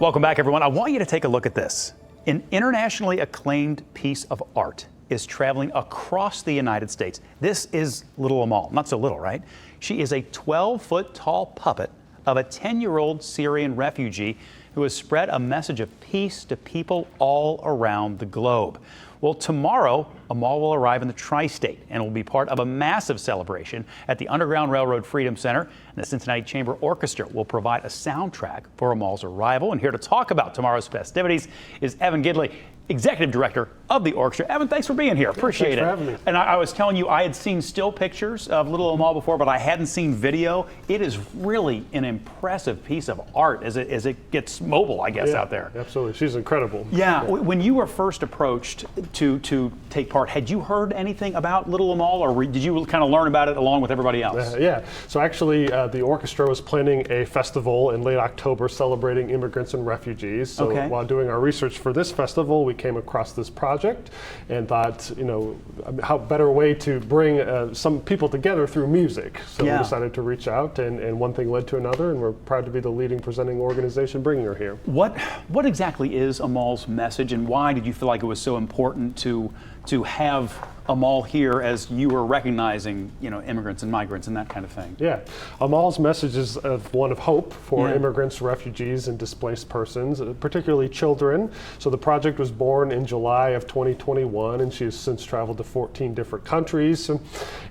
Welcome back, everyone. I want you to take a look at this. An internationally acclaimed piece of art is traveling across the United States. This is Little Amal. Not so little, right? She is a 12-foot tall puppet of a 10-year-old Syrian refugee who has spread a message of peace to people all around the globe. Well, tomorrow, Amal will arrive in the tri-state and will be part of a massive celebration at the Underground Railroad Freedom Center. And the Cincinnati Chamber Orchestra will provide a soundtrack for Amal's arrival. And here to talk about tomorrow's festivities is Evan Gidley, Executive Director of the orchestra. Evan, thanks for being here. Appreciate it. Thanks for having me. And I was telling you, I had seen still pictures of Little Amal before, but I hadn't seen video. It is really an impressive piece of art as it gets mobile, I guess, out there. Absolutely. She's incredible. Yeah. When you were first approached to take part, had you heard anything about Little Amal, or did you kind of learn about it along with everybody else? Yeah. So actually, the orchestra was planning a festival in late October celebrating immigrants and refugees. So while doing our research for this festival, we came across this project and thought, you know, how better way to bring some people together through music. So we decided to reach out, and one thing led to another, and we're proud to be the leading presenting organization bringing her here. What exactly is Amal's message, and why did you feel like it was so important to have Amal here as you were recognizing, you know, immigrants and migrants and that kind of thing? Yeah, Amal's message is one of hope for immigrants, refugees, and displaced persons, particularly children. So the project was born in July of 2021, and she has since traveled to 14 different countries.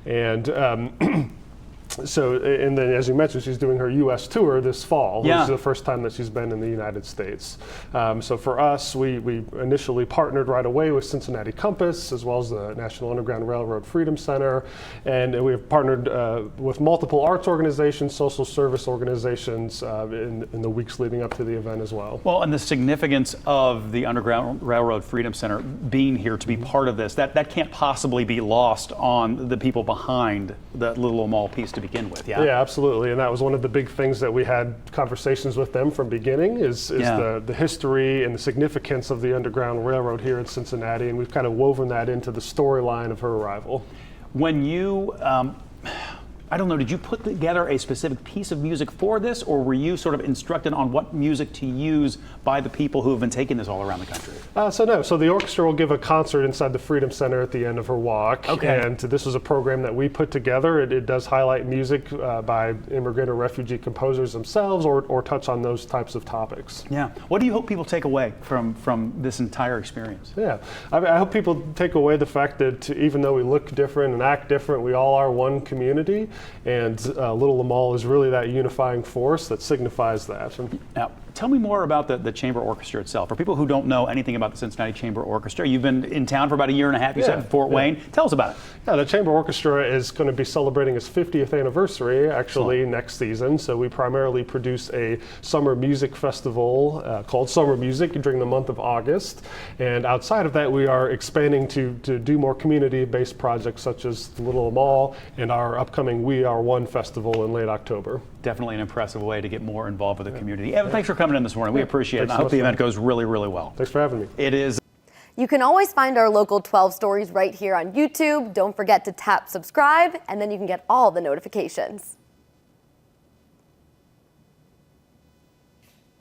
And and then, as you mentioned, she's doing her U.S. tour this fall. This is the first time that she's been in the United States. So for us, we initially partnered right away with Cincinnati Compass, as well as the National Underground Railroad Freedom Center, and we have partnered with multiple arts organizations, social service organizations in the weeks leading up to the event as well. Well, and the significance of the Underground Railroad Freedom Center being here to be part of this, that can't possibly be lost on the people behind the Little Amal piece to begin with. Yeah, absolutely, and that was one of the big things that we had conversations with them from beginning is the history and the significance of the Underground Railroad here in Cincinnati, and we've kind of woven that into the storyline of her arrival. When you I don't know, did you put together a specific piece of music for this, or were you sort of instructed on what music to use by the people who have been taking this all around the country? So the orchestra will give a concert inside the Freedom Center at the end of her walk. And this was a program that we put together. It does highlight music by immigrant or refugee composers themselves, or touch on those types of topics. Yeah. What do you hope people take away from this entire experience? Yeah. I hope people take away the fact that even though we look different and act different, we all are one community. And Little Amal is really that unifying force that signifies that. Now, tell me more about the Chamber Orchestra itself. For people who don't know anything about the Cincinnati Chamber Orchestra, you've been in town for about a year and a half, you said, in Fort Wayne. Tell us about it. Yeah, the Chamber Orchestra is going to be celebrating its 50th anniversary, actually, next season. So we primarily produce a summer music festival called Summer Music during the month of August. And outside of that, we are expanding to do more community-based projects such as Little Amal and our upcoming We Are One festival in late October. Definitely an impressive way to get more involved with the community. Evan, thanks for coming in this morning. We appreciate it. And I hope the event goes really, really well. Thanks for having me. It is. You can always find our local 12 stories right here on YouTube. Don't forget to tap subscribe, and then you can get all the notifications.